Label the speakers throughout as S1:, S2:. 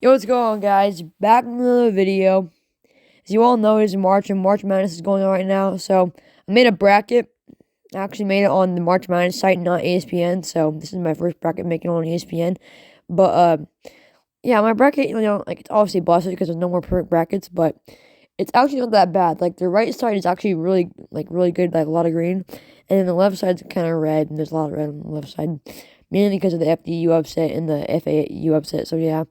S1: Yo, what's going on, guys? Back in another video. As you all know, it is March, and March Madness is going on right now. So, I made a bracket. I actually made it on the March Madness site, not ESPN. So, this is my first bracket making it on ESPN. But, yeah, my bracket, like, it's obviously busted because there's no more perfect brackets, but it's actually not that bad. Like, the right side is actually really good, like, a lot of green. And then the left side's kind of red, and there's a lot of red on the left side. Mainly because of the FDU upset and the FAU upset. So, yeah.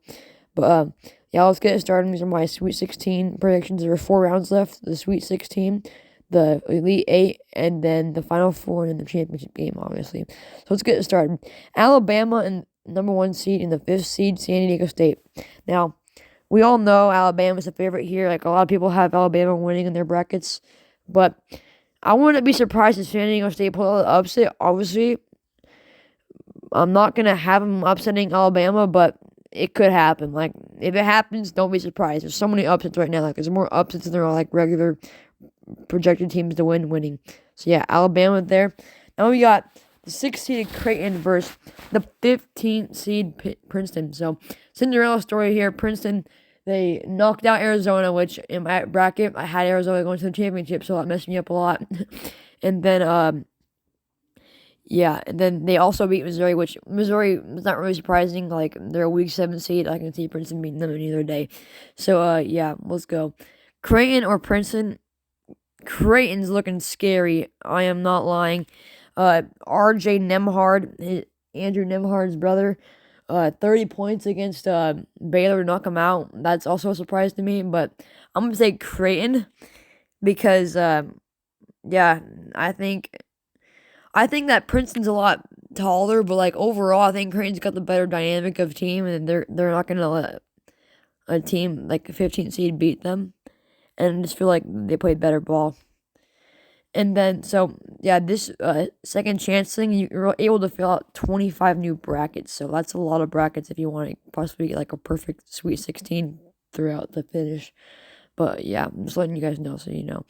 S1: But yeah, let's get started. These are my Sweet 16 predictions. There are 4 rounds left. The Sweet 16, the Elite 8, and then the Final Four, and then the championship game, obviously. So let's get started. Alabama and #1 seed and the 5th seed, San Diego State. Now, we all know Alabama's a favorite here. Like, a lot of people have Alabama winning in their brackets. But I wouldn't be surprised if San Diego State pulled out the upset. Obviously, I'm not going to have them upsetting Alabama, but it could happen. Like, if it happens, don't be surprised. There's so many upsets right now. Like, there's more upsets than there are, like, regular projected teams to winning. So, yeah, Alabama there. Now we got the 6th-seeded Creighton versus the 15th seed Princeton. So, Cinderella story here. Princeton, they knocked out Arizona, which in my bracket, I had Arizona going to the championship, so that messed me up a lot. And then, yeah, and then they also beat Missouri, which Missouri was not really surprising. Like, they're a week 7 seed. I can see Princeton beating them in either day. So, yeah, let's go. Creighton or Princeton? Creighton's looking scary. I am not lying. RJ Nembhard, Andrew Nembhard's brother, 30 points against Baylor to knock him out. That's also a surprise to me, but I'm going to say Creighton because, yeah, I think that Princeton's a lot taller, but like overall, I think Creighton's got the better dynamic of team, and they're not gonna let a team like a 15th seed beat them. And I just feel like they played better ball. And then so yeah, this second chance thing, you're able to fill out 25 new brackets. So that's a lot of brackets if you want to possibly get like a perfect Sweet 16 throughout the finish. But yeah, I'm just letting you guys know so you know.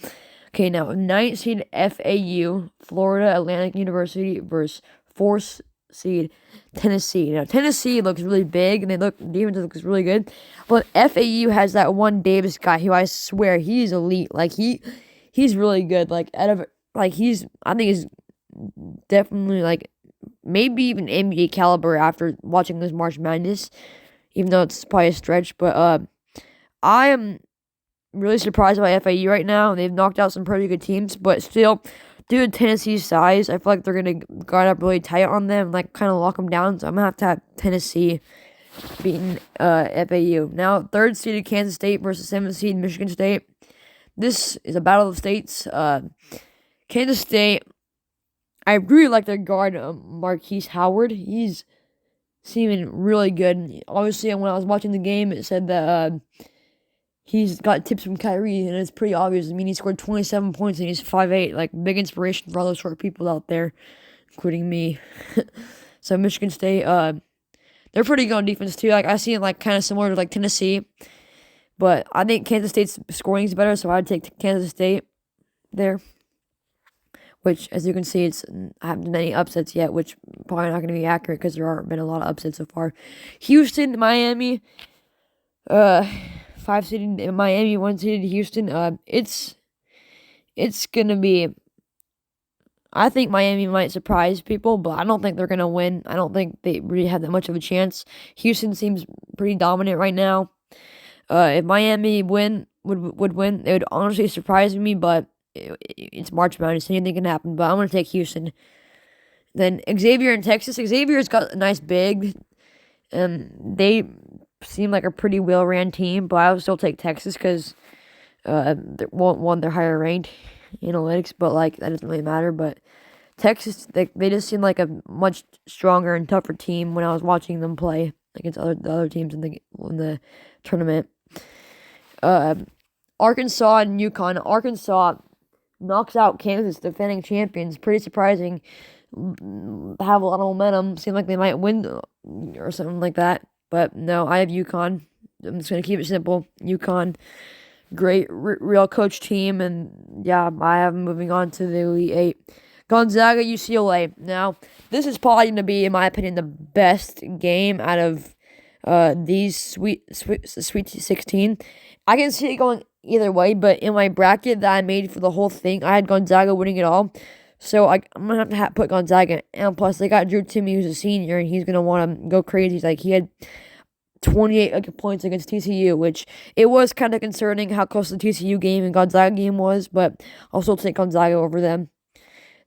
S1: Okay, now 9th seed FAU, Florida Atlantic University versus 4th seed Tennessee. Now Tennessee looks really big and defense looks really good, but FAU has that one Davis guy who I swear he's elite. Like he's really good. Like I think he's definitely like maybe even NBA caliber after watching this March Madness, even though it's probably a stretch. But I am really surprised by FAU right now. They've knocked out some pretty good teams, but still, due to Tennessee's size, I feel like they're going to guard up really tight on them, like kind of lock them down. So I'm going to have Tennessee beating FAU. Now, 3rd seeded Kansas State versus 7th seed Michigan State. This is a battle of states. Kansas State, I really like their guard, Marquise Howard. He's seeming really good. Obviously, when I was watching the game, it said that he's got tips from Kyrie, and it's pretty obvious. I mean, he scored 27 points, and he's 5'8". Like, big inspiration for all those short people out there, including me. So, Michigan State, they're pretty good on defense, too. Like, I see it, like, kind of similar to, like, Tennessee. But I think Kansas State's scoring is better, so I'd take Kansas State there. Which, as you can see, I haven't done any upsets yet, which probably not going to be accurate because there haven't been a lot of upsets so far. Houston, Miami, 5 seeded Miami, 1 seeded Houston. It's gonna be. I think Miami might surprise people, but I don't think they're gonna win. I don't think they really have that much of a chance. Houston seems pretty dominant right now. If Miami would win, it would honestly surprise me, but it's March Madness, anything can happen. But I'm gonna take Houston. Then Xavier in Texas. Xavier's got a nice big. They seem like a pretty well-ran team, but I would still take Texas because they're higher ranked analytics, but like that doesn't really matter. But Texas, they just seem like a much stronger and tougher team when I was watching them play against the other teams in the tournament. Arkansas and UConn. Arkansas knocks out Kansas, defending champions. Pretty surprising. Have a lot of momentum. Seem like they might win or something like that. But no, I have UConn. I'm just going to keep it simple. UConn, great, real coach team. And yeah, I have them moving on to the Elite 8. Gonzaga, UCLA. Now, this is probably going to be, in my opinion, the best game out of these Sweet 16. I can see it going either way, but in my bracket that I made for the whole thing, I had Gonzaga winning it all. So I'm gonna have to put Gonzaga, and plus they got Drew Timmy, who's a senior, and he's gonna want to go crazy. Like he had 28 points against TCU, which it was kind of concerning how close the TCU game and Gonzaga game was, but I'll still take Gonzaga over them.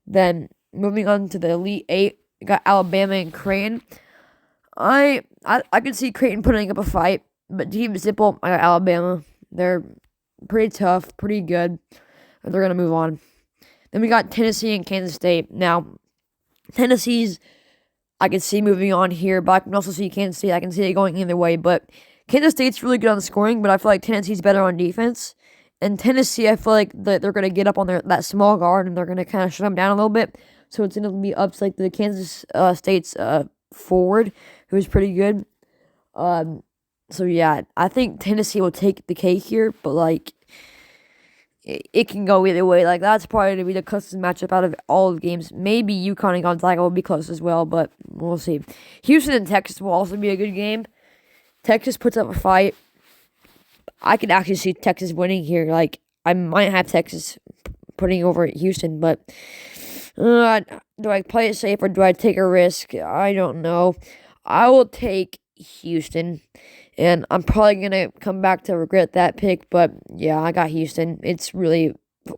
S1: Then moving on to the Elite Eight, we got Alabama and Creighton. I could see Creighton putting up a fight, but to keep it simple, I got Alabama. They're pretty tough, pretty good. They're gonna move on. Then we got Tennessee and Kansas State. Now, Tennessee's I can see moving on here, but I can also see Kansas State. I can see it going either way, but Kansas State's really good on scoring, but I feel like Tennessee's better on defense. And Tennessee, I feel like they're gonna get up on that small guard and they're gonna kind of shut them down a little bit. So it's gonna be up to like the Kansas State's forward, who's pretty good. So yeah, I think Tennessee will take the cake here, but like it can go either way. Like that's probably to be the closest matchup out of all the games. Maybe UConn and Gonzaga will be close as well, but we'll see. Houston and Texas will also be a good game. Texas puts up a fight. I could actually see Texas winning here. Like I might have Texas putting over Houston, but do I play it safe or do I take a risk? I don't know. I will take Houston, and I'm probably going to come back to regret that pick, but yeah, I got Houston. It's really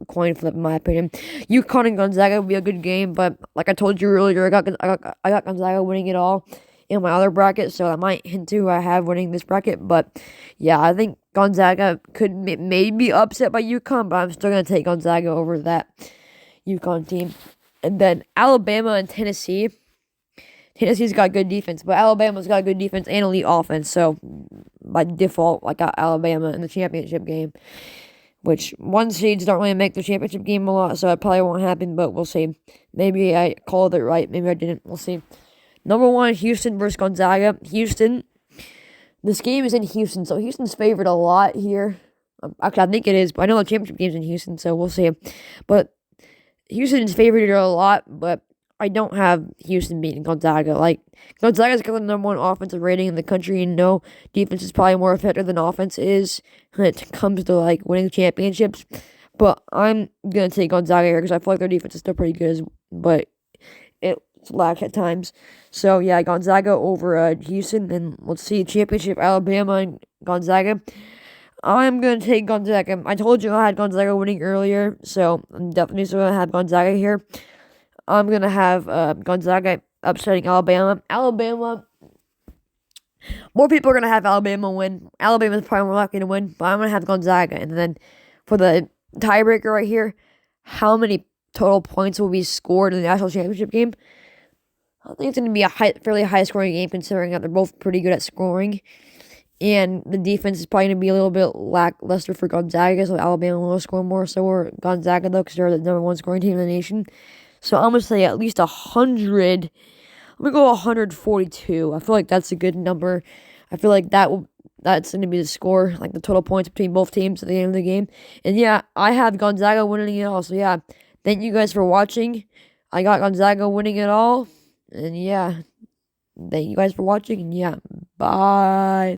S1: coin flip in my opinion. UConn and Gonzaga will be a good game, but like I told you earlier, I got Gonzaga winning it all in my other bracket, so I might hint to who I have winning this bracket, but yeah, I think Gonzaga could maybe upset by UConn, but I'm still going to take Gonzaga over that UConn team. And then Alabama and Tennessee. Tennessee's got good defense, but Alabama's got good defense and elite offense. So, by default, I got Alabama in the championship game, which one seeds don't really make the championship game a lot, so it probably won't happen, but we'll see. Maybe I called it right. Maybe I didn't. We'll see. Number 1, Houston versus Gonzaga. Houston. This game is in Houston, so Houston's favored a lot here. Actually, I think it is, but I know the championship game's in Houston, so we'll see. But Houston's favored a lot, but I don't have Houston beating Gonzaga. Like, Gonzaga's got the number 1 offensive rating in the country, and no, defense is probably more effective than offense is when it comes to, like, winning championships. But I'm going to take Gonzaga here because I feel like their defense is still pretty good, but it lacks at times. So, yeah, Gonzaga over Houston, and let's see, championship Alabama and Gonzaga. I'm going to take Gonzaga. I told you I had Gonzaga winning earlier, so I'm definitely still going to have Gonzaga here. I'm going to have Gonzaga upsetting Alabama. Alabama, more people are going to have Alabama win. Alabama's probably more likely to win, but I'm going to have Gonzaga. And then for the tiebreaker right here, how many total points will be scored in the national championship game? I think it's going to be a fairly high-scoring game considering that they're both pretty good at scoring. And the defense is probably going to be a little bit lackluster for Gonzaga, so Alabama will score more. So we're Gonzaga, though, because they're the number 1 scoring team in the nation. So I'm going to say at least 100. I'm going to go 142. I feel like that's a good number. I feel like that's going to be the score, like the total points between both teams at the end of the game. And yeah, I have Gonzaga winning it all. So yeah, thank you guys for watching. I got Gonzaga winning it all. And yeah, thank you guys for watching. And yeah, bye.